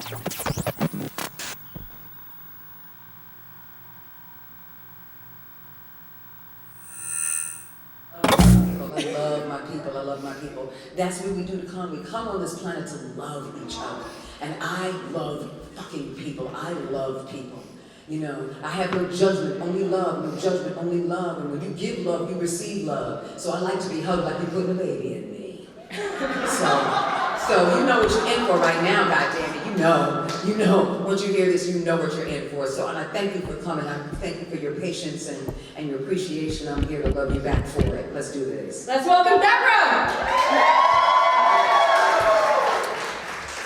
I love my people, I love my people. That's what we do to come. We come on this planet to love each other. And I love fucking people. I love people. You know, I have no judgment, only love, no judgment, only love. And when you give love, you receive love. So I like to be hugged like you're putting a baby in me. So you know what you're in for right now, goddammit. You know. Once you hear this, you know what you're in for. So, and I thank you for coming. I thank you for your patience and your appreciation. I'm here to love you back for it. Let's do this. Let's welcome Debra!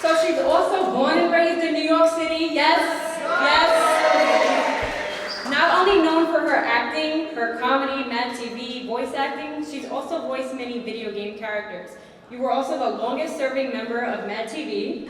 So she's also born and raised in New York City, yes. Not only known for her acting, her comedy, Mad TV, voice acting, she's also voiced many video game characters. You were also the longest serving member of Mad TV,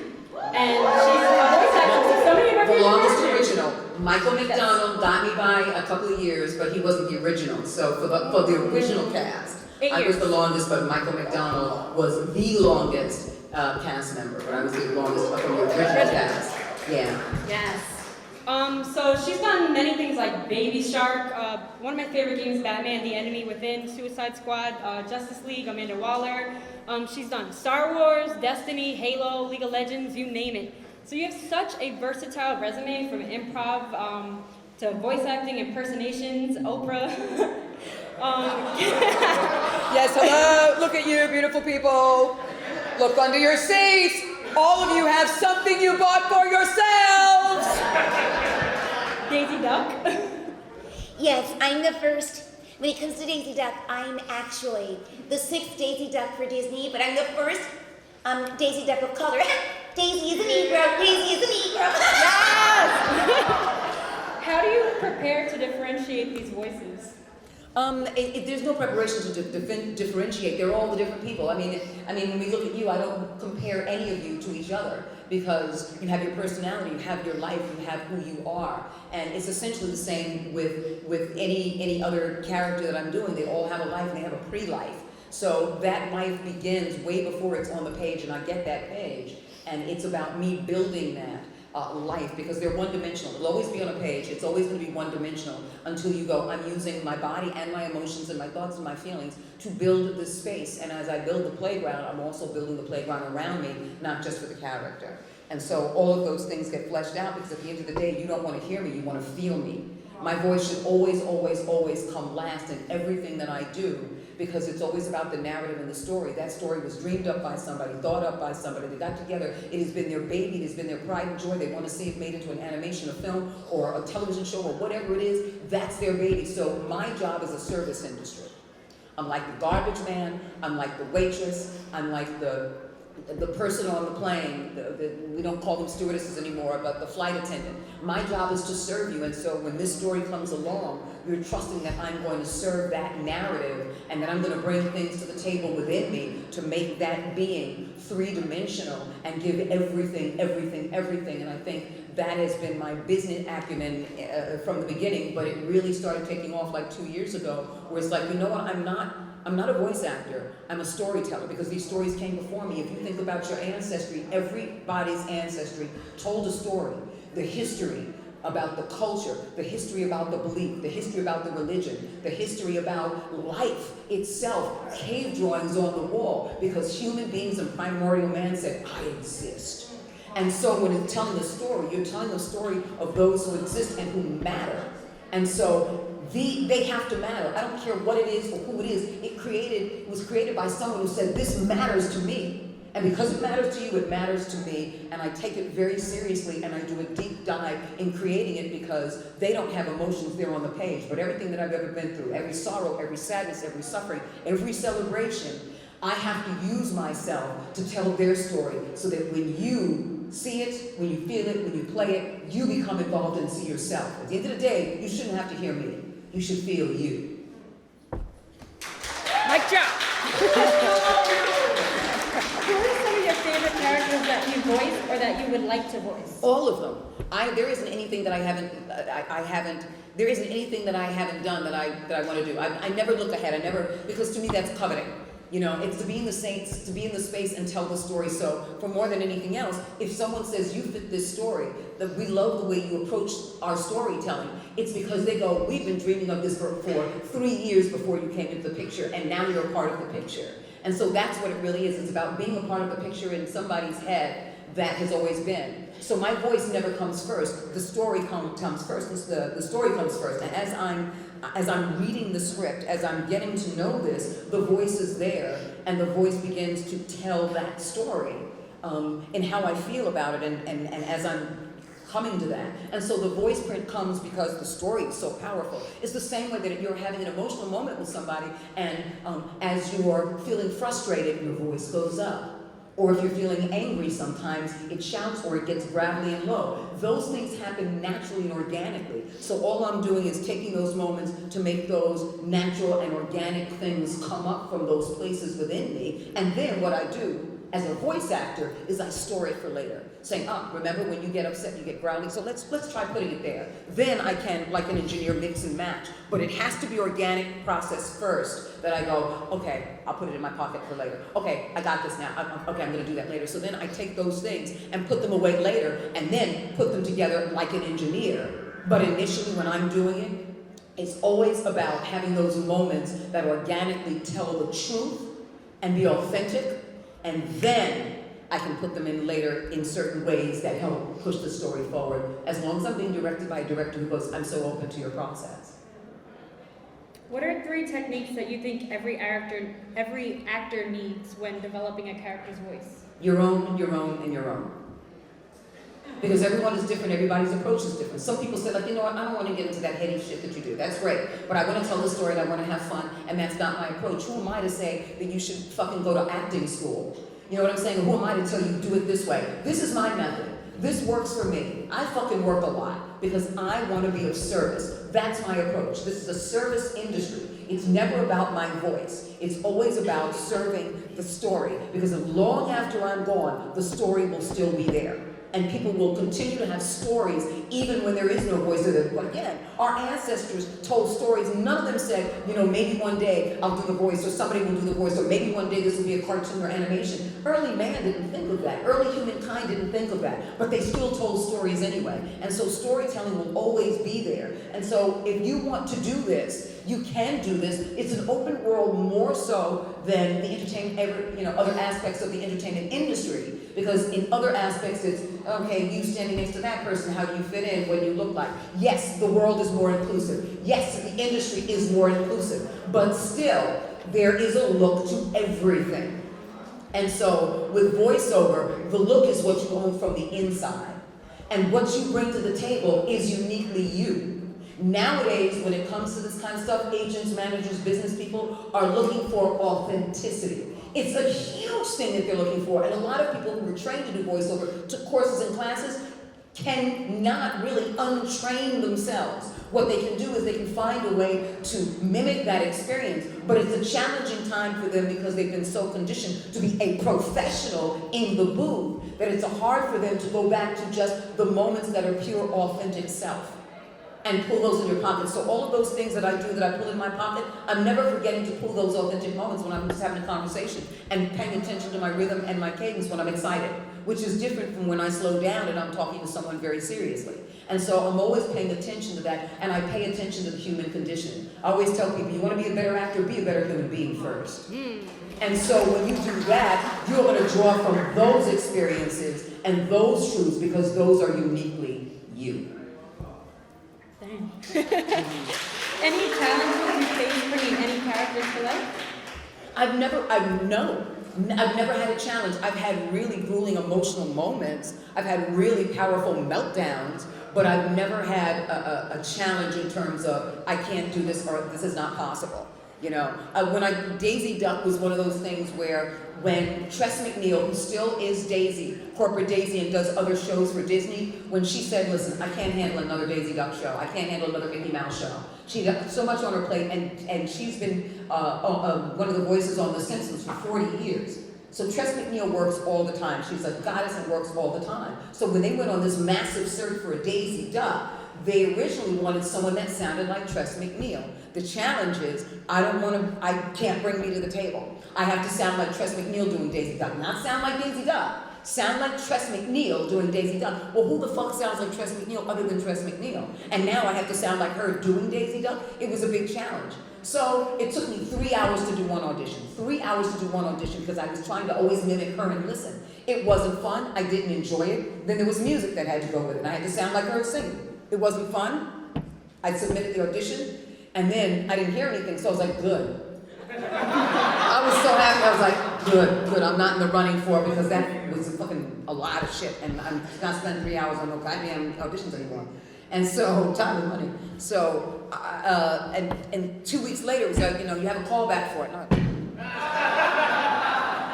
and she's a voice actor to so many of our The longest characters. original. Michael McDonald got me by a couple of years, but he wasn't the original. So for the original cast, 8 I was years. the longest, but Michael McDonald was the longest cast member. But I was the longest from the original cast. Yeah. Yes. So she's done many things like Baby Shark, one of my favorite games, Batman, The Enemy Within, Suicide Squad, Justice League, Amanda Waller. She's done Star Wars, Destiny, Halo, League of Legends, you name it. So you have such a versatile resume from improv to voice acting, impersonations, Oprah. Yes, hello, look at you, beautiful people. Look under your seats. All of you have something you bought for yourselves. Daisy Duck. Yes, I'm the first. When it comes to Daisy Duck, I'm actually the 6th Daisy Duck for Disney, but I'm the first Daisy Duck of color. Daisy is a Negro, Daisy is a Negro. Yes! How do you prepare to differentiate these voices? There's no preparation to differentiate. They're all the different people. I mean, when we look at you, I don't compare any of you to each other because you have your personality, you have your life, you have who you are, and it's essentially the same with any other character that I'm doing. They all have a life and they have a pre-life. So that life begins way before it's on the page, and I get that page, and it's about me building that. Life, because they're one-dimensional. It'll always be on a page. It's always going to be one-dimensional until you go, I'm using my body and my emotions and my thoughts and my feelings to build this space. And as I build the playground, I'm also building the playground around me, not just for the character. And so all of those things get fleshed out because at the end of the day, you don't want to hear me, you want to feel me. My voice should always, always, always come last in everything that I do, because it's always about the narrative and the story. That story was dreamed up by somebody, thought up by somebody. They got together. It has been their baby. It has been their pride and joy. They want to see it made into an animation, a film, or a television show, or whatever it is. That's their baby. So my job is a service industry. I'm like the garbage man. I'm like the waitress. I'm like the person on the plane. We don't call them stewardesses anymore, but the flight attendant. My job is to serve you, and so when this story comes along, you're trusting that I'm going to serve that narrative and that I'm going to bring things to the table within me to make that being three-dimensional and give everything. And I think that has been my business acumen from the beginning, but it really started taking off like 2 years ago, where it's like, you know what, I'm not a voice actor, I'm a storyteller, because these stories came before me. If you think about your ancestry, everybody's ancestry told a story, the history about the culture, the history about the belief, the history about the religion, the history about life itself, cave drawings on the wall, because human beings and primordial man said, I exist. And so when you're telling the story, you're telling the story of those who exist and who matter. And so they have to matter. I don't care what it is or who it is. It was created by someone who said, this matters to me. And because it matters to you, it matters to me. And I take it very seriously, and I do a deep dive in creating it, because they don't have emotions there on the page. But everything that I've ever been through, every sorrow, every sadness, every suffering, every celebration, I have to use myself to tell their story, so that when you see it, when you feel it, when you play it, you become involved and see yourself. At the end of the day, you shouldn't have to hear me. You should feel you. Mic drop. Who are some of your favorite characters that you voice or that you would like to voice? All of them. There isn't anything that I haven't. There isn't anything that I haven't done that I want to do. I never look ahead. Because to me that's coveting. You know, it's to be in the space, and tell the story. So for more than anything else, if someone says you fit this story, that we love the way you approach our storytelling, it's because they go, we've been dreaming of this for 3 years before you came into the picture, and now you're a part of the picture. And so that's what it really is. It's about being a part of the picture in somebody's head that has always been. So my voice never comes first. The story comes first. The story comes first. And as I'm reading the script, as I'm getting to know this, the voice is there, and the voice begins to tell that story in how I feel about it, and as I'm coming to that. And so the voice print comes because the story is so powerful. It's the same way that if you're having an emotional moment with somebody, and as you're feeling frustrated, your voice goes up. Or if you're feeling angry, sometimes it shouts or it gets gravelly and low. Those things happen naturally and organically. So all I'm doing is taking those moments to make those natural and organic things come up from those places within me. And then what I do as a voice actor is I store it for later. Saying, remember when you get upset, you get growly, so let's try putting it there. Then I can, like an engineer, mix and match. But it has to be organic process first, that I go, okay, I'll put it in my pocket for later. Okay, I got this now. Okay, I'm gonna do that later. So then I take those things and put them away later, and then put them together like an engineer. But initially when I'm doing it, it's always about having those moments that organically tell the truth and be authentic, and then I can put them in later in certain ways that help push the story forward, as long as I'm being directed by a director who goes, I'm so open to your process. What are 3 techniques that you think every actor needs when developing a character's voice? Your own, and your own, and your own. Because everyone is different, everybody's approach is different. Some people say, like, you know what, I don't want to get into that heady shit that you do. That's great, but I want to tell the story and I want to have fun, and that's not my approach. Who am I to say that you should fucking go to acting school? You know what I'm saying? Who am I to tell you do it this way? This is my method. This works for me. I fucking work a lot because I want to be of service. That's my approach. This is a service industry. It's never about my voice. It's always about serving the story, because long after I'm gone, the story will still be there. And people will continue to have stories even when there is no voice of it. But again, our ancestors told stories. None of them said, you know, maybe one day I'll do the voice, or somebody will do the voice, or maybe one day this will be a cartoon or animation. Early man didn't think of that. Early humankind didn't think of that. But they still told stories anyway. And so storytelling will always be there. And so if you want to do this, you can do this. It's an open world more so than the other aspects of the entertainment industry. Because in other aspects, it's, okay, you standing next to that person, how do you fit in? What do you look like? Yes, the world is more inclusive. Yes, the industry is more inclusive. But still, there is a look to everything. And so with voiceover, the look is what you own from the inside. And what you bring to the table is uniquely you. Nowadays, when it comes to this kind of stuff, agents, managers, business people are looking for authenticity. It's a huge thing that they're looking for, and a lot of people who are trained to do voiceover, took courses and classes, cannot really untrain themselves. What they can do is they can find a way to mimic that experience, but it's a challenging time for them because they've been so conditioned to be a professional in the booth that it's hard for them to go back to just the moments that are pure, authentic self and pull those in your pocket. So all of those things that I do, that I pull in my pocket, I'm never forgetting to pull those authentic moments when I'm just having a conversation and paying attention to my rhythm and my cadence when I'm excited, which is different from when I slow down and I'm talking to someone very seriously. And so I'm always paying attention to that, and I pay attention to the human condition. I always tell people, you want to be a better actor, be a better human being first. And so when you do that, you're going to draw from those experiences and those truths, because those are uniquely you. Any challenges you face bringing any characters to life? I've never had a challenge. I've had really grueling emotional moments. I've had really powerful meltdowns, but I've never had a challenge in terms of, I can't do this, or this is not possible. You know, Daisy Duck was one of those things where when Tress MacNeille, who still is Daisy, corporate Daisy, and does other shows for Disney, when she said, listen, I can't handle another Daisy Duck show, I can't handle another Mickey Mouse show. She got so much on her plate, and she's been one of the voices on The Simpsons for 40 years. So Tress MacNeille works all the time. She's a goddess and works all the time. So when they went on this massive search for a Daisy Duck, they originally wanted someone that sounded like Tress MacNeille. The challenge is I can't bring me to the table. I have to sound like Tress MacNeille doing Daisy Duck. Not sound like Daisy Duck. Sound like Tress MacNeille doing Daisy Duck. Well, who the fuck sounds like Tress MacNeille other than Tress MacNeille? And now I have to sound like her doing Daisy Duck. It was a big challenge. So it took me 3 hours to do one audition. 3 hours to do one audition because I was trying to always mimic her and listen. It wasn't fun. I didn't enjoy it. Then there was music that had to go with it. And I had to sound like her singing. It wasn't fun. I submitted the audition. And then I didn't hear anything, so I was like, good. I was so happy. I was like, good. I'm not in the running for it because that was fucking a lot of shit. And I'm not spending 3 hours on no goddamn auditions anymore. And so, time is money. So, and 2 weeks later, it was like, you have a callback for it.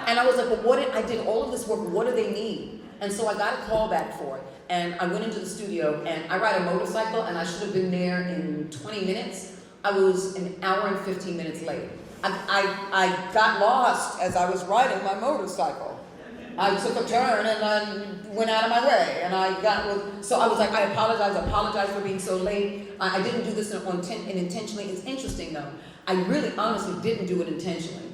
And I was like, well, I did all of this work, what do they need? And so I got a callback for it. And I went into the studio, and I ride a motorcycle, and I should have been there in 20 minutes. I was an hour and 15 minutes late. I got lost as I was riding my motorcycle. I took a turn and I went out of my way, and so I was like, I apologize for being so late. I didn't do this intentionally. It's interesting though. I really honestly didn't do it intentionally.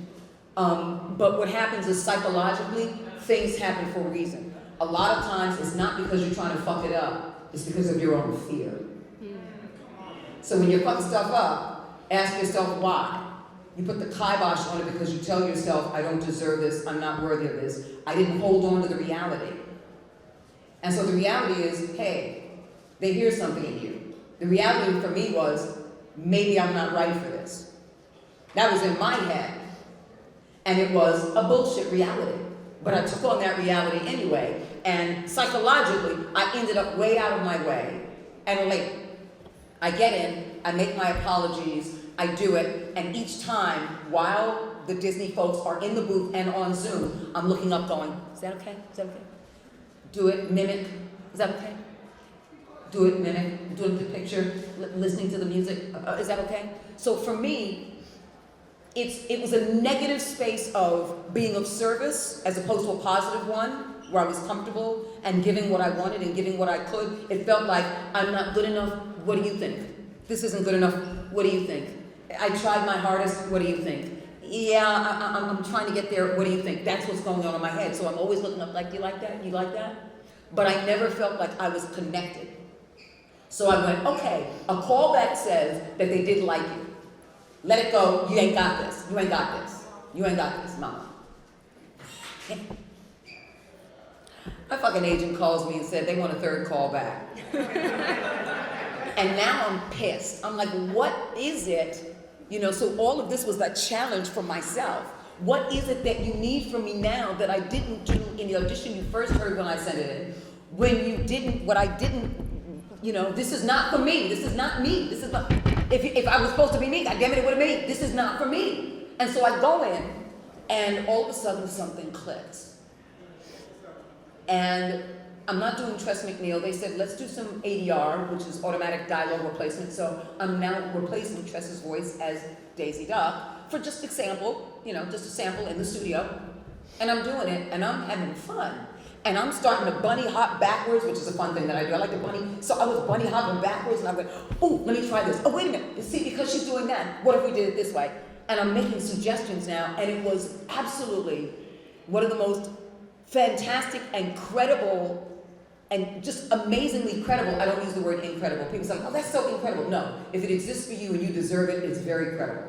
But what happens is psychologically, things happen for a reason. A lot of times it's not because you're trying to fuck it up, it's because of your own fear. So when you're fucking stuff up, ask yourself why. You put the kibosh on it because you tell yourself, I don't deserve this, I'm not worthy of this. I didn't hold on to the reality. And so the reality is, hey, they hear something in you. The reality for me was, maybe I'm not right for this. That was in my head. And it was a bullshit reality. But I took on that reality anyway, and psychologically, I ended up way out of my way and late. I get in, I make my apologies, I do it, and each time, while the Disney folks are in the booth and on Zoom, I'm looking up going, is that okay? Is that okay? Do it, mimic, is that okay? Do it, mimic, doing the picture, listening to the music, is that okay? So for me, it was a negative space of being of service as opposed to a positive one, where I was comfortable and giving what I wanted and giving what I could. It felt like, I'm not good enough, what do you think? This isn't good enough, what do you think? I tried my hardest, what do you think? Yeah, I'm trying to get there, what do you think? That's what's going on in my head. So I'm always looking up like, do you like that? You like that? But I never felt like I was connected. So I went, okay, a callback says that they did like you. Let it go, you ain't got this, you ain't got this, you ain't got this, mama. My fucking agent calls me and said they want a third call back. And now I'm pissed. I'm like, what is it? So all of this was a challenge for myself. What is it that you need from me now that I didn't do in the audition you first heard when I sent it in? When you didn't, what I didn't, this is not for me, this is not me, this is not, if I was supposed to be me, goddammit, it would have been me. This is not for me. And so I go in, and all of a sudden something clicks. And I'm not doing Tress MacNeille. They said, let's do some ADR, which is automatic dialogue replacement. So I'm now replacing Tress's voice as Daisy Duck for just example, just a sample in the studio. And I'm doing it, and I'm having fun. And I'm starting to bunny hop backwards, which is a fun thing that I do. I like to bunny. So I was bunny hopping backwards, and I went, oh, let me try this. Oh, wait a minute. See, because she's doing that, what if we did it this way? And I'm making suggestions now, and it was absolutely one of the most fantastic and credible and just amazingly credible. I don't use the word incredible. People say, oh, that's so incredible. No, if it exists for you and you deserve it, it's very credible.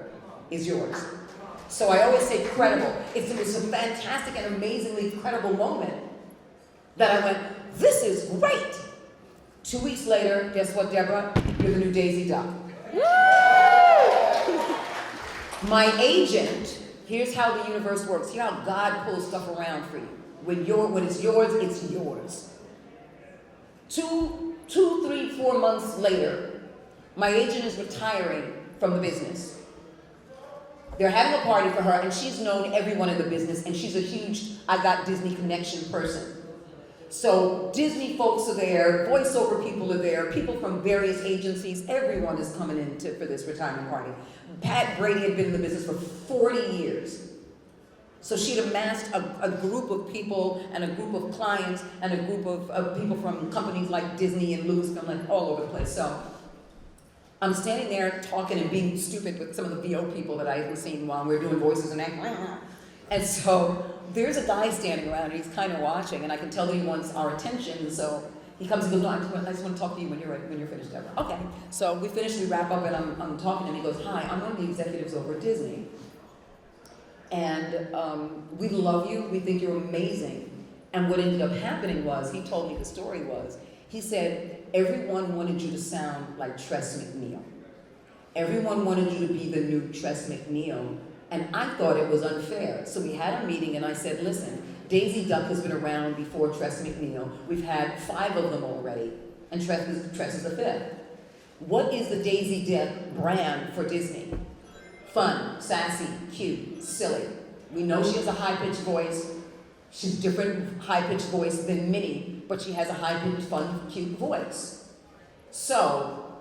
It's yours. So I always say credible. It's a fantastic and amazingly credible moment that I went, this is great. 2 weeks later, guess what, Debra? You're the new Daisy Duck. My agent, here's how the universe works. Here's how God pulls stuff around for you. When it's yours, it's yours. 2, 3, 4 months later, my agent is retiring from the business. They're having a party for her, and she's known everyone in the business, and she's a huge I Got Disney connection person. So Disney folks are there, voiceover people are there, people from various agencies, everyone is coming in for this retirement party. Pat Brady had been in the business for 40 years. So she'd amassed a group of people and a group of clients and a group of people from companies like Disney and Lucasfilm, like all over the place. So I'm standing there talking and being stupid with some of the VO people that I hadn't seen while we were doing voices and acting. And so there's a guy standing around and he's kind of watching, and I can tell that he wants our attention. And so he comes and goes, no, I just want to talk to you when you're finished, Debra. Okay. So we finish, we wrap up, and I'm talking, and he goes, hi, I'm one of the executives over at Disney. And we love you, we think you're amazing. And what ended up happening was, he told me the story was, he said, everyone wanted you to sound like Tress MacNeille. Everyone wanted you to be the new Tress MacNeille. And I thought it was unfair. So we had a meeting and I said, listen, Daisy Duck has been around before Tress MacNeille. We've had 5 of them already. And Tress is the 5th. What is the Daisy Duck brand for Disney? Fun, sassy, cute, silly. We know she has a high-pitched voice. She's a different high-pitched voice than Minnie, but she has a high-pitched, fun, cute voice. So,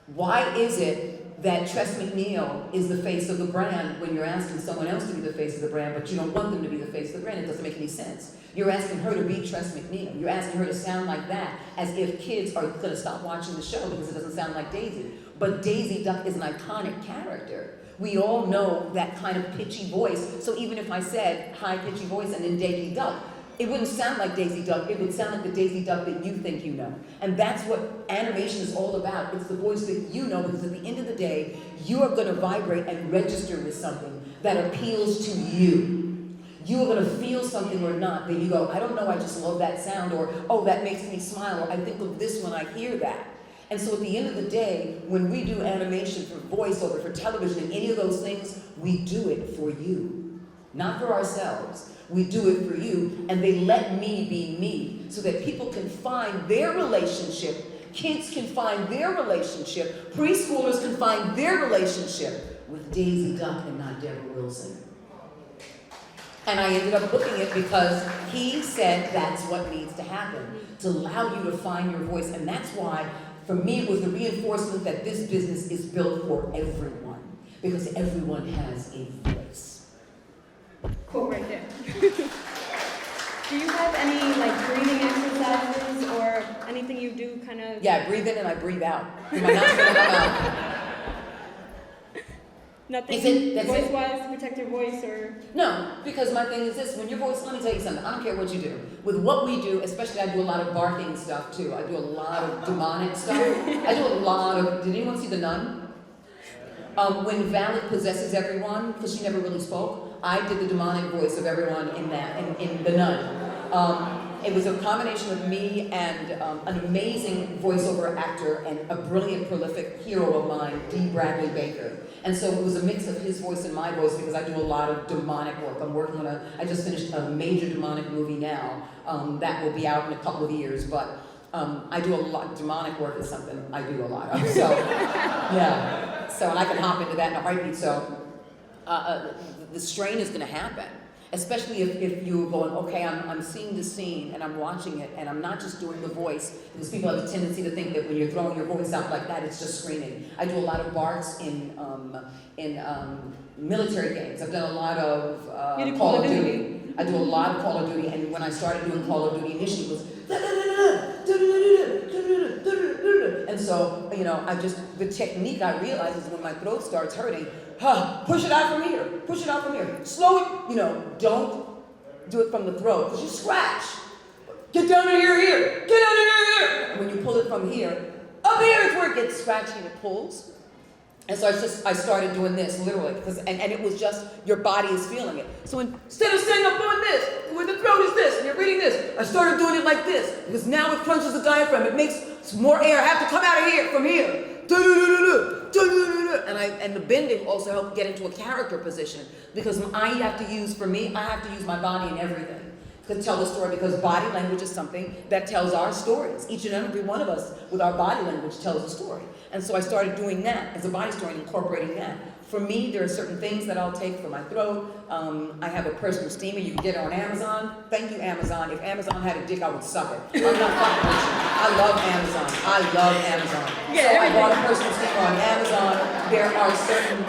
why is it that Tress MacNeille is the face of the brand when you're asking someone else to be the face of the brand, but you don't want them to be the face of the brand? It doesn't make any sense. You're asking her to be Tress MacNeille. You're asking her to sound like that, as if kids are going to stop watching the show because it doesn't sound like Daisy. But Daisy Duck is an iconic character. We all know that kind of pitchy voice. So even if I said high pitchy voice and then Daisy Duck, it wouldn't sound like Daisy Duck. It would sound like the Daisy Duck that you think you know. And that's what animation is all about. It's the voice that you know, because at the end of the day, you are going to vibrate and register with something that appeals to you. You are going to feel something or not that you go, I don't know, I just love that sound, or oh, that makes me smile, or I think of this when I hear that. And so at the end of the day, when we do animation for voiceover, for television, and any of those things, we do it for you, not for ourselves. We do it for you, and they let me be me so that people can find their relationship, kids can find their relationship, preschoolers can find their relationship with Daisy Duck and not Debra Wilson. And I ended up booking it because he said that's what needs to happen, to allow you to find your voice. And that's why, for me, it was the reinforcement that this business is built for everyone, because everyone has a voice. Quote right there. Do you have any like breathing exercises or anything you do kind of? Yeah, I breathe in and I breathe out. Through my nostril and my mouth. Nothing That's voice-wise to protect your voice or? No, because my thing is this, when your voice, let me tell you something, I don't care what you do. With what we do, especially I do a lot of barking stuff too. I do a lot of demonic stuff. I do a lot of, did anyone see The Nun? When Valak possesses everyone, because she never really spoke, I did the demonic voice of everyone in that, in The Nun. It was a combination of me and an amazing voiceover actor and a brilliant, prolific hero of mine, D. Bradley Baker. And so it was a mix of his voice and my voice because I do a lot of demonic work. I'm working on I just finished a major demonic movie now that will be out in a couple of years, but I do a lot, demonic work is something I do a lot of, so, yeah. So, and I can hop into that in a heartbeat, so the strain is gonna happen. Especially if you're going, okay, I'm seeing the scene and I'm watching it and I'm not just doing the voice, because people have a tendency to think that when you're throwing your voice out like that, it's just screaming. I do a lot of barks in military games. I've done a lot of Call of Duty. I do a lot of Call of Duty, and when I started doing Call of Duty initially, it was and so, you know, the technique I realize is when my throat starts hurting, push it out from here, push it out from here. Slow it, you know, don't do it from the throat, because you scratch. Get down to here, get down to here. And when you pull it from here, up here is where it gets scratchy and it pulls. And so I started doing this, literally, and it was just, your body is feeling it. So instead of saying I'm doing this, where the throat is this, and you're reading this, I started doing it like this, because now it crunches the diaphragm, it makes more air have to come out of here, from here. And the bending also helped get into a character position, because I have to use my body in everything to tell the story, because body language is something that tells our stories. Each and every one of us with our body language tells a story. And so I started doing that as a body story and incorporating that. For me, there are certain things that I'll take for my throat. I have a personal steamer. You can get it on Amazon. Thank you, Amazon. If Amazon had a dick, I would suck it. I'm not fucking with you. I love Amazon. I love Amazon. Yeah, so I bought a personal steamer on Amazon. There are certain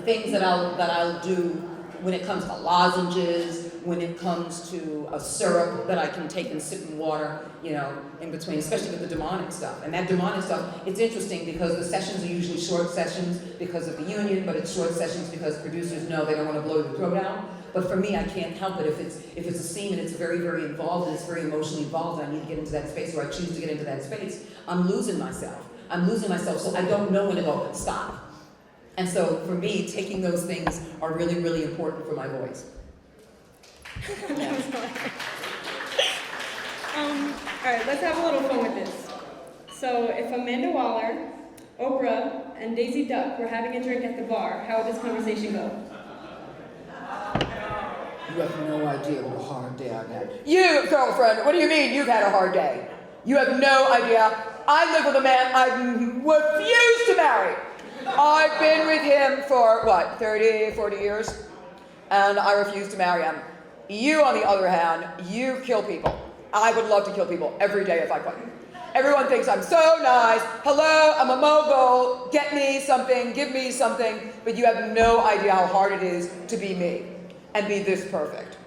things that I'll do when it comes to lozenges, when it comes to a syrup that I can take and sip in water, you know, in between, especially with the demonic stuff. And that demonic stuff, it's interesting because the sessions are usually short sessions because of the union, but it's short sessions because producers know they don't want to blow your throat out. But for me, I can't help it. If it's a scene and it's very, very involved and it's very emotionally involved and I need to get into that space or I choose to get into that space, I'm losing myself. So I don't know when to go, stop. And so for me, taking those things are really, really important for my voice. All right, let's have a little fun with this. So if Amanda Waller, Oprah, and Daisy Duck were having a drink at the bar, how would this conversation go? You have no idea what a hard day I've had. You, girlfriend, what do you mean you've had a hard day? You have no idea. I live with a man I refuse to marry. I've been with him for, 30, 40 years? And I refuse to marry him. You, on the other hand, you kill people. I would love to kill people every day if I could. Everyone thinks I'm so nice. Hello, I'm a mogul. Get me something, give me something. But you have no idea how hard it is to be me and be this perfect.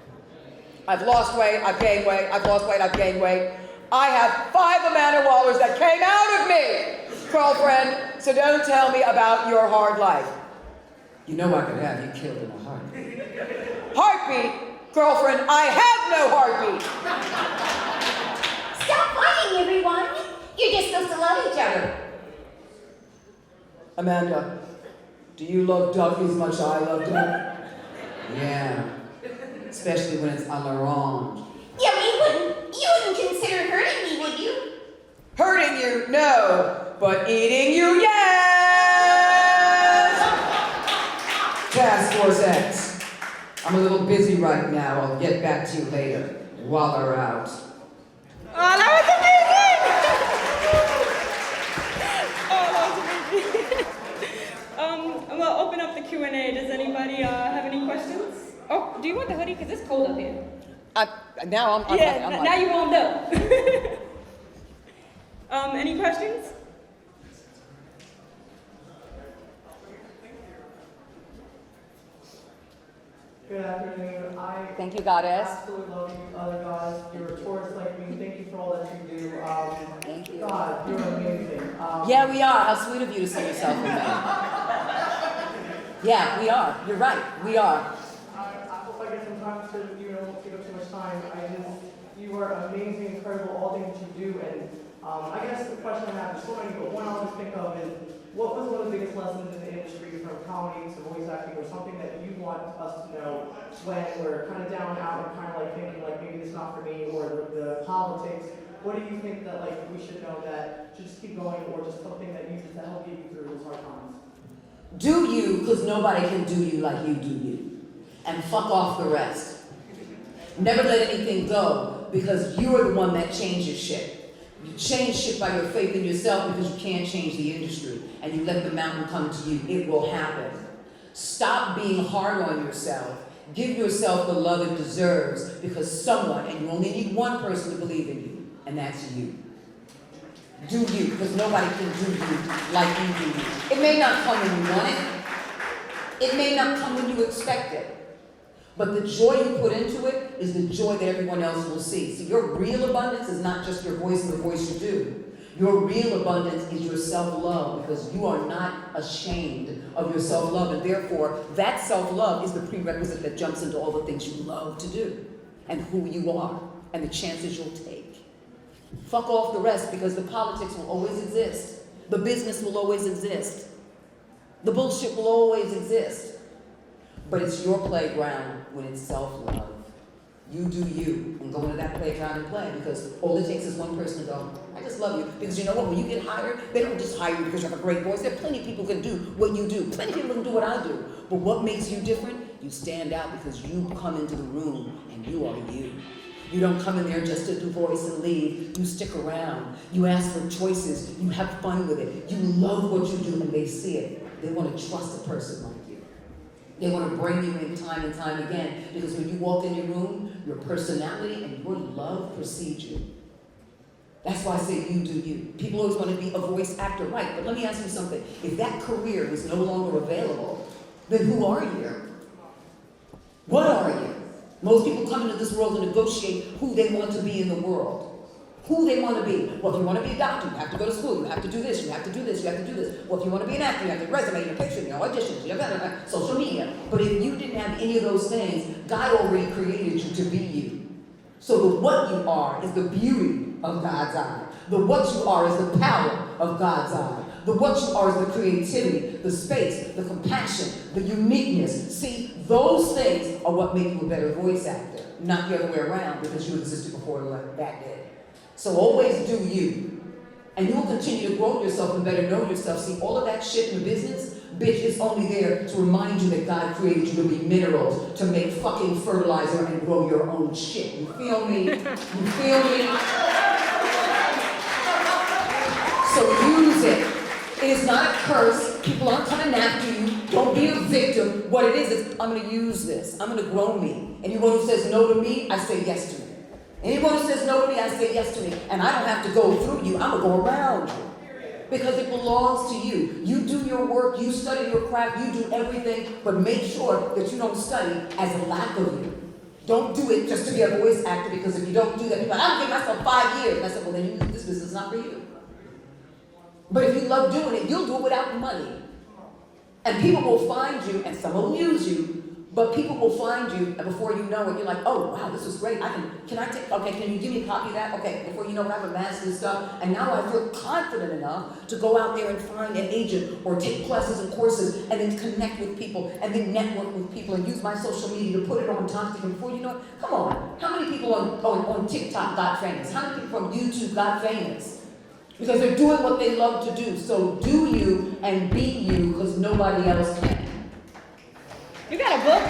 I've lost weight, I've gained weight, I've lost weight, I've gained weight. I have 5 Amanda Wallers that came out of me, girlfriend, so don't tell me about your hard life. You know I could have you killed in a heartbeat. Heartbeat? Girlfriend, I have no heartbeat. Stop fighting, everyone. You're just supposed to love each other. Amanda, do you love Duck as much as I love Duck? Yeah, especially when it's à l'orange. Yeah, you wouldn't consider hurting me, would you? Hurting you, no, but eating you, yes! Task Force X. I'm a little busy right now. I'll get back to you later. Waller out. Oh, that was amazing! I'm gonna open up the Q&A. Does anybody have any questions? Oh, do you want the hoodie? Because it's cold up here. Now I'm Now you warmed up. Any questions? Good afternoon. Thank you, Goddess. Absolutely love you, other guys. You're a tourist like me. Thank you for all that you do. Thank you. God, you're amazing. Yeah, we are. How sweet of you to see yourself in that. Yeah, we are. You're right. We are. I hope I get some time to, won't take up too much time. You are amazing, incredible, all things that you do. And I guess the question I have is so many, but one I'll just think of is, what was one of the biggest lessons in the industry from comedy to voice acting, or something that you want us to know when we're kind of down and out and kind of like thinking like maybe it's not for me, or the politics? What do you think that like we should know that should just keep going, or just something that uses to help get you through those hard times? Do you, because nobody can do you like you do you. And fuck off the rest. Never let anything go, because you are the one that changes shit. You change shit by your faith in yourself because you can't change the industry. And you let the mountain come to you. It will happen. Stop being hard on yourself. Give yourself the love it deserves, because someone, and you only need one person to believe in you, and that's you. Do you, because nobody can do you like you do you. It may not come when you want it. It may not come when you expect it. But the joy you put into it is the joy that everyone else will see. So your real abundance is not just your voice and the voice you do. Your real abundance is your self-love, because you are not ashamed of your self-love. And therefore, that self-love is the prerequisite that jumps into all the things you love to do, and who you are, and the chances you'll take. Fuck off the rest, because the politics will always exist. The business will always exist. The bullshit will always exist. But it's your playground when it's self-love. You do you, and go into that playground and play, because all it takes is one person to go, I just love you. Because you know what, when you get hired, they don't just hire you because you have a great voice. There are plenty of people who can do what you do. Plenty of people can do what I do. But what makes you different? You stand out because you come into the room and you are you. You don't come in there just to do voice and leave. You stick around. You ask for choices. You have fun with it. You love what you do, and they see it. They want to trust a person like you. They want to bring you in time and time again, because when you walk in your room, your personality and your love precedes you. That's why I say you do you. People always want to be a voice actor, right? But let me ask you something. If that career was no longer available, then who are you? What are you? Most people come into this world to negotiate who they want to be in the world. Who they want to be. Well, if you want to be a doctor, you have to go to school, you have to do this, you have to do this, you have to do this. Well, if you want to be an actor, you have to resume, your picture, your auditions, you have to social media. But if you didn't have any of those things, God already created you to be you. So the what you are is the beauty of God's eye. The what you are is the power of God's eye. The what you are is the creativity, the space, the compassion, the uniqueness. See, those things are what make you a better voice actor, not the other way around because you existed before that did. So always do you. And you will continue to grow yourself and better know yourself. See, all of that shit in the business, bitch, is only there to remind you that God created you to be minerals, to make fucking fertilizer and grow your own shit. You feel me? You feel me? So use it. It is not a curse. People aren't coming after you. Don't be a victim. What it is I'm going to use this. I'm going to grow me. Anyone who says no to me, I say yes to me. Anyone who says no to me, I say yes to me. And I don't have to go through you. I'm going to go around you. Because it belongs to you. You do your work. You study your craft. You do everything. But make sure that you don't study as a lack of you. Don't do it just to be a voice actor. Because if you don't do that, people are like, I'm giving myself 5 years. And I said, well, then this business is not for you. But if you love doing it, you'll do it without money. And people will find you, and some will use you, but people will find you, and before you know it, you're like, oh, wow, this is great. Can you give me a copy of that? Okay, before you know it, I've amassed this stuff, and now I feel confident enough to go out there and find an agent, or take classes and courses, and then connect with people, and then network with people, and use my social media to put it on top of them. Before you know it, come on, how many people on TikTok got famous? How many people from YouTube got famous? Because they're doing what they love to do. So do you and be you, because nobody else can. You got a book?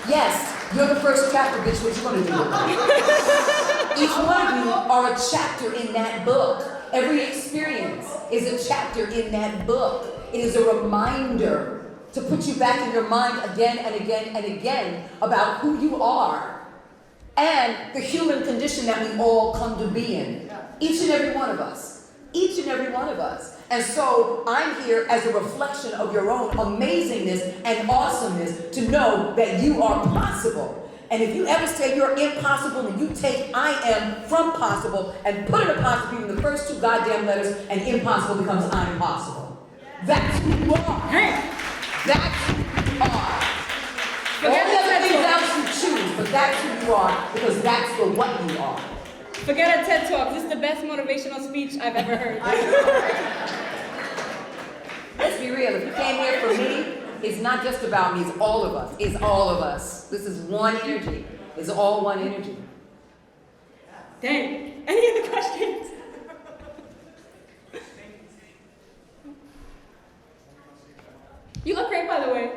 Yes, you're the first chapter, bitch. What you gonna do? Each one of you are a chapter in that book. Every experience is a chapter in that book. It is a reminder to put you back in your mind again and again and again about who you are and the human condition that we all come to be in. Each and every one of us. Each and every one of us. And so I'm here as a reflection of your own amazingness and awesomeness to know that you are possible. And if you ever say you're impossible and you take I am from possible and put an apostrophe in the first two goddamn letters and impossible becomes I'm possible. That's who you are. That's who you are. All the other things else you choose, but that's who you are because that's the what you are. Forget a TED Talk. This is the best motivational speech I've ever heard. Let's be real. If you came here for me, it's not just about me. It's all of us. It's all of us. This is one energy. It's all one energy. Dang. Any other questions? You look great, by the way.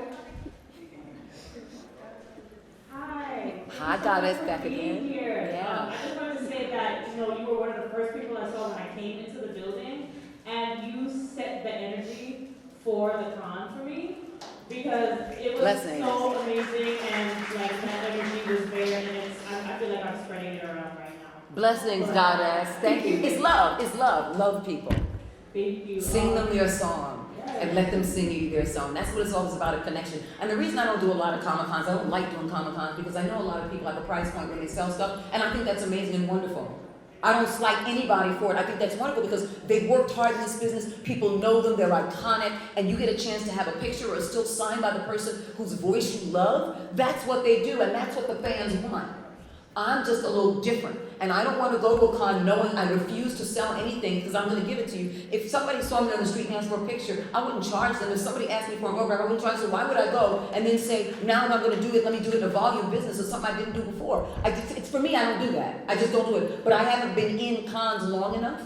Hi, Goddess, back again. Here. Yeah. I just wanted to say that, you were one of the first people I saw when I came into the building, and you set the energy for the con for me, because it was Blessings. so amazing, and that energy was there, and I feel like I'm spreading it around right now. Blessings, Goddess. Thank you. It's love. It's love. Love people. Thank you. Sing them their song. And let them sing you their song. That's what it's all about, a connection. And the reason I don't do a lot of Comic-Cons, I don't like doing Comic-Cons because I know a lot of people have a price point when they sell stuff, and I think that's amazing and wonderful. I don't slight anybody for it. I think that's wonderful because they've worked hard in this business. People know them, they're iconic, and you get a chance to have a picture or a still signed by the person whose voice you love. That's what they do, and that's what the fans want. I'm just a little different, and I don't want to go to a con knowing I refuse to sell anything because I'm going to give it to you. If somebody saw me on the street and asked for a picture, I wouldn't charge them. If somebody asked me for an autograph, I wouldn't charge them. Why would I go and then say, now I'm not going to do it, let me do it in a volume business or something I didn't do before? It's for me, I don't do that. I just don't do it. But I haven't been in cons long enough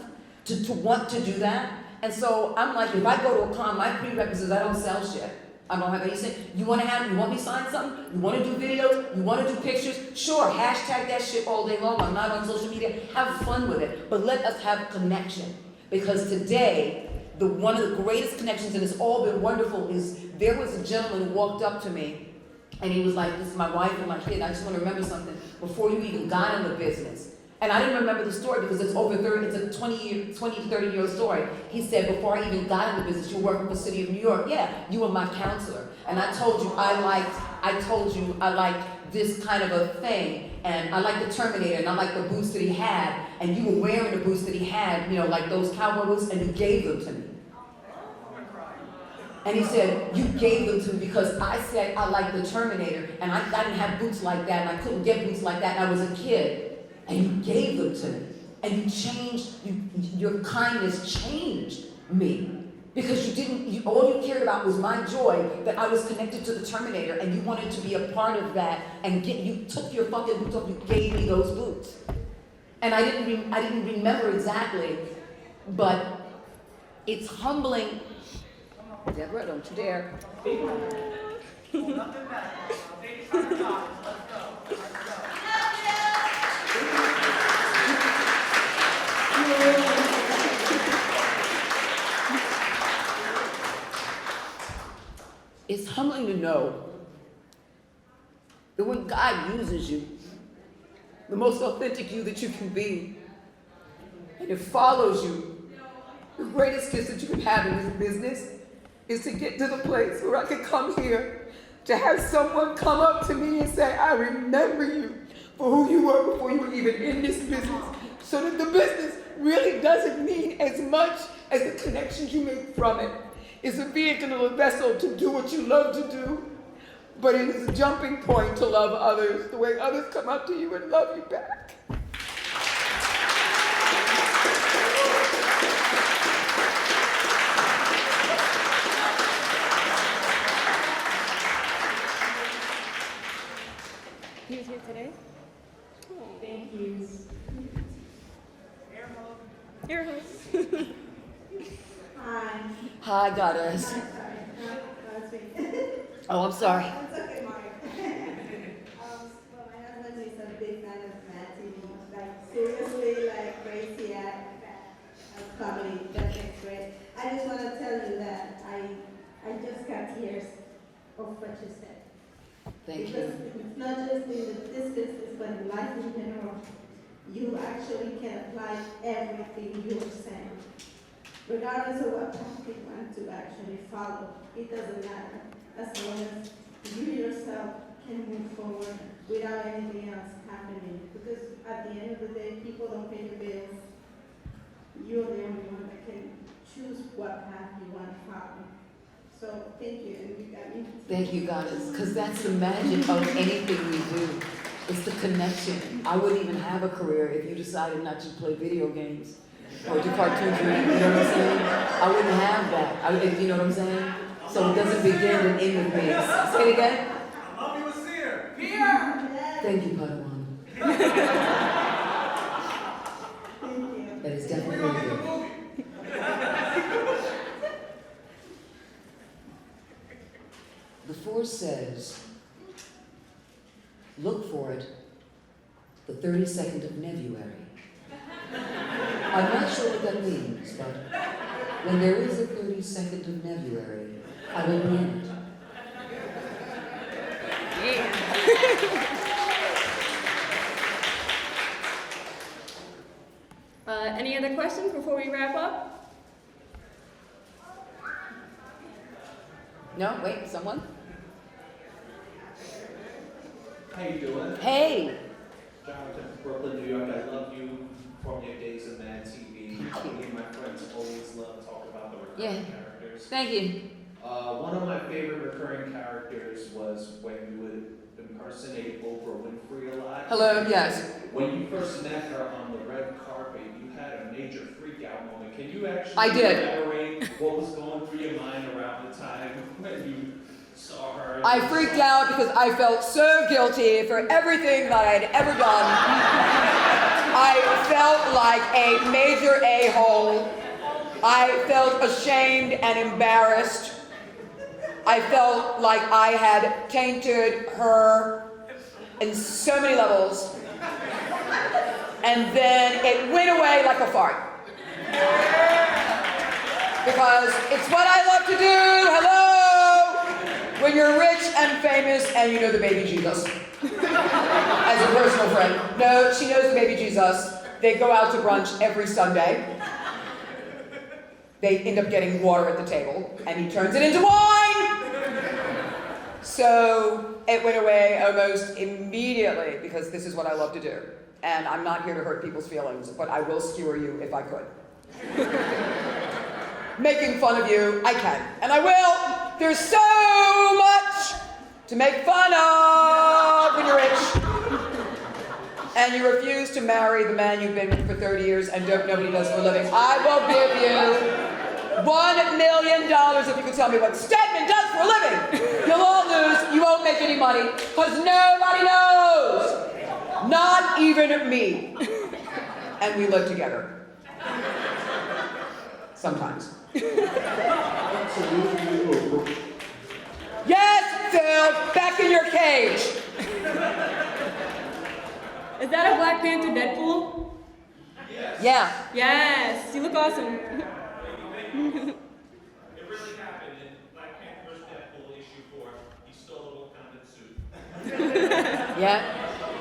to want to do that. And so I'm like, if I go to a con, my prerequisite is I don't sell shit. I don't have anything. You want me to sign something? You want to do videos? You want to do pictures? Sure, hashtag that shit all day long. I'm not on social media. Have fun with it. But let us have a connection. Because today, one of the greatest connections, and it's all been wonderful, is there was a gentleman who walked up to me, and he was like, this is my wife and my kid. I just want to remember something. Before you even got in the business, and I didn't remember the story because it's over 30, it's a 20 to 30-year story. He said, before I even got in the business, you were working for the city of New York. Yeah, you were my counselor. And I told you I liked I told you I like this kind of a thing, and I like the Terminator, and I like the boots that he had, and you were wearing the boots that he had, you know, like those cowboy boots, and you gave them to me. And he said, you gave them to me because I said I like the Terminator, and I didn't have boots like that, and I couldn't get boots like that, and I was a kid. And you gave them to me. And you changed, your kindness changed me. Because all you cared about was my joy, that I was connected to the Terminator, and you wanted to be a part of that, and you took your fucking boots off, you gave me those boots. And I didn't remember exactly, but it's humbling. Debra, don't you dare. It's humbling to know that when God uses you, the most authentic you that you can be, and it follows you, the greatest gift that you can have in this business is to get to the place where I can come here, to have someone come up to me and say, I remember you for who you were before you were even in this business, so that the business really doesn't mean as much as the connections you make from it. It's a vehicle or a vessel to do what you love to do, but it is a jumping point to love others, the way others come up to you and love you back. He was here today? Thank you. Air hose. Hi. Hi, goddess. Sorry. Oh, I'm sorry. It's okay, Mark. Well, my husband is a big fan of Matt TV. Like, seriously, like, crazy at comedy. That's great. I just want to tell you that I just got tears of what you said. Thank Because you. it's not just in this business, but in life in general. You actually can apply everything you're saying. Regardless of what path you want to actually follow, it doesn't matter. As long as you yourself can move forward without anything else happening. Because at the end of the day, people don't pay your bills. You're the only one that can choose what path you want to follow. So thank you, and you got me. Thank you, goddess, because that's the magic of anything we do. It's the connection. I wouldn't even have a career if you decided not to play video games or do cartoons. You know what I'm saying? I wouldn't have that. You know what I'm saying? So it doesn't begin and end with me. Say it again. Mommy was here. Here. Thank you, Padawan. Thank you. That is We're definitely gonna get good. the movie. The Force says, look for it the 32nd of February. I'm not sure what that means, but when there is a 32nd of February, I will be in it. Any other questions before we wrap up? No? Wait, someone? How you doing? Hey! Jonathan from Brooklyn, New York. I love you from your days of Mad TV. Me and my friends always love to talk about the recurring characters. Thank you. One of my favorite recurring characters was when you would impersonate Oprah Winfrey a lot. Hello, yes. When you first met her on the red carpet, you had a major freak out moment. Can you actually I did. elaborate what was going through your mind around the time when you saw her? I freaked out because I felt so guilty for everything that I'd ever done. I felt like a major a-hole. I felt ashamed and embarrassed. I felt like I had tainted her in so many levels. And then it went away like a fart. Because it's what I love to do. Hello! When you're rich and famous and you know the baby Jesus. As a personal friend. No, she knows the baby Jesus. They go out to brunch every Sunday. They end up getting water at the table, and he turns it into wine! So it went away almost immediately because this is what I love to do. And I'm not here to hurt people's feelings, but I will skewer you if I could. Making fun of you, I can. And I will. There's so much to make fun of when you're rich. And you refuse to marry the man you've been with for 30 years and don't know what he does for a living. I will give you $1 million if you can tell me what Stedman does for a living. You'll all lose. You won't make any money because nobody knows. Not even me. And we live together. Sometimes. Yes, Phil, back in your cage. Is that a Black Panther Deadpool? Yeah. Yes, you look awesome. It really happened in Black Panther's Deadpool issue 4. He stole a Wakandan suit. Yeah.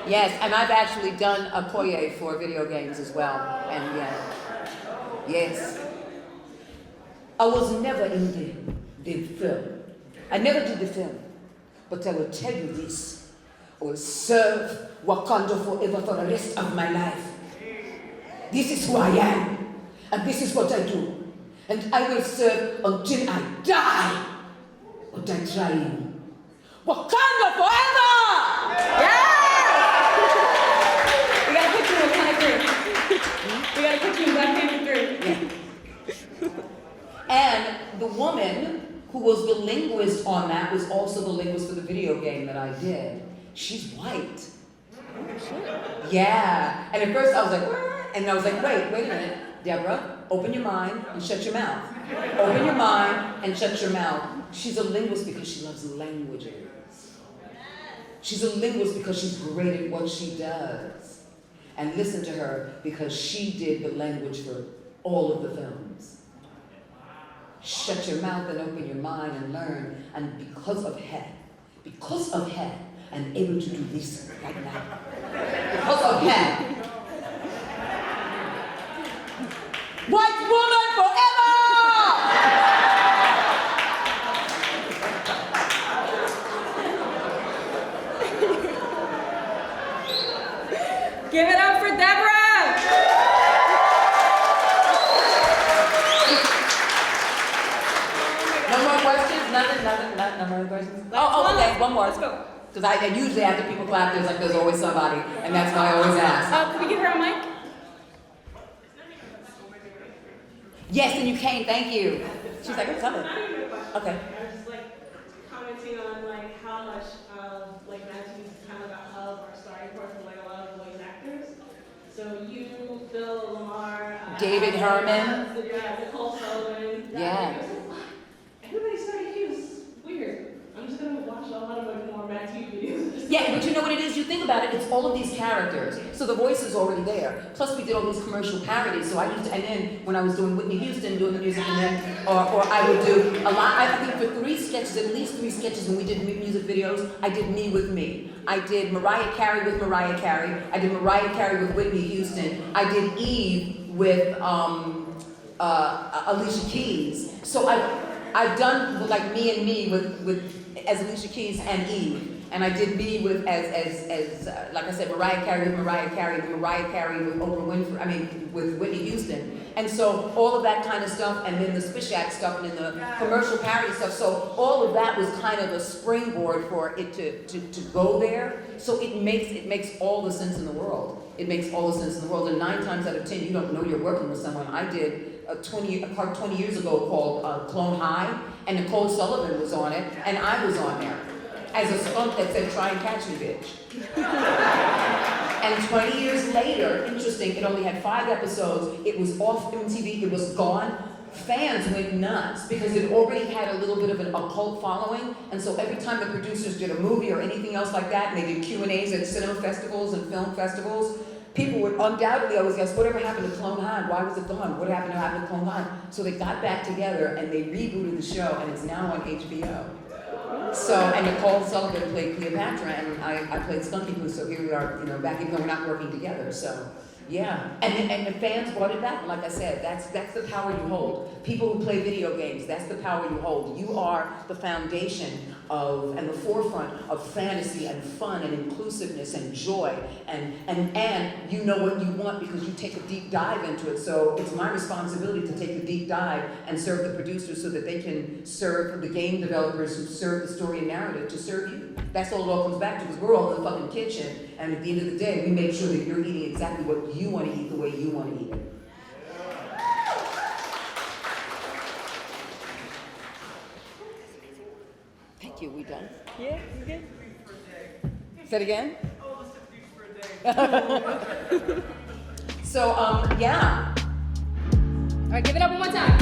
Yes, and I've actually done a Koye for video games as well. And yes. I was never in the film. I never did the film. But I will tell you this. I will serve Wakanda forever for the rest of my life. This is who I am. And this is what I do. And I will serve until I die. But I'm trying. Wakanda forever! Yeah! We gotta put you in Wakanda 3. We gotta put you in Black Panther 3. And the woman who was the linguist on that was also the linguist for the video game that I did. She's white. Yeah. And at first I was like, what? And I was like, wait a minute. Debra, open your mind and shut your mouth. Open your mind and shut your mouth. She's a linguist because she loves languages. She's a linguist because she's great at what she does. And listen to her because she did the language for all of the films. Shut your mouth and open your mind and learn. And because of her, I'm able to do this right now. Because of her. White woman forever! Give it up for Debra! No more questions? Nothing, no more questions? Oh, okay, one more. Let's go. Because I usually after people clap, there's always somebody, and that's why I always ask. Can we give her a mic? Yes, and you came, thank you. She's like, I'm coming. Not even a question. Okay. I was just commenting on how much Matthew is kind of a hub or starting point for a lot of voice actors. So you, Phil, Lamar, David Herman. Nicole Sullivan. Yeah. Everybody started here. This is weird. I'm just gonna watch a lot of more Matthew videos. Yeah, but you know what it is? You think about it, it's all of these characters. So the voice is already there. Plus we did all these commercial parodies. So I used to, and then when I was doing Whitney Houston, doing the music, and then, or I would do a lot, I think for at least three sketches when we did music videos, I did Me with Me. I did Mariah Carey with Mariah Carey. I did Mariah Carey with Whitney Houston. I did Eve with Alicia Keys. So I've done like Me and Me with as Alicia Keys and Eve. And I did Me with as like I said, Mariah Carey with Mariah Carey with Oprah Winfrey, with Whitney Houston. And so all of that kind of stuff, and then the Spishak stuff, and then the commercial parody stuff. So all of that was kind of a springboard for it to go there. So it makes all the sense in the world. It makes all the sense in the world. And 9 times out of 10, you don't know you're working with someone. I did a part 20 years ago called Clone High, and Nicole Sullivan was on it, and I was on there as a skunk that said, try and catch me, bitch. And 20 years later, interesting, it only had 5 episodes, it was off MTV, it was gone. Fans went nuts because it already had a little bit of a cult following, and so every time the producers did a movie or anything else like that, and they did Q&As at cinema festivals and film festivals, people would undoubtedly always ask, whatever happened to Clone High? Why was it gone? What happened to Clone High? So they got back together and they rebooted the show, and it's now on HBO. So, and Nicole Sullivan played Cleopatra, and I played Skunky Poo, so here we are, back even though we're not working together, so, yeah. And the fans brought it back, like I said, that's the power you hold. People who play video games, that's the power you hold. You are the foundation and the forefront of fantasy and fun and inclusiveness and joy, and you know what you want because you take a deep dive into it. So it's my responsibility to take a deep dive and serve the producers so that they can serve the game developers who serve the story and narrative to serve you. That's all it all comes back to, because we're all in the fucking kitchen, and at the end of the day, we make sure that you're eating exactly what you want to eat the way you want to eat it. Thank you. We done? Yeah, you good? Say it again? So, yeah. All right, give it up one more time.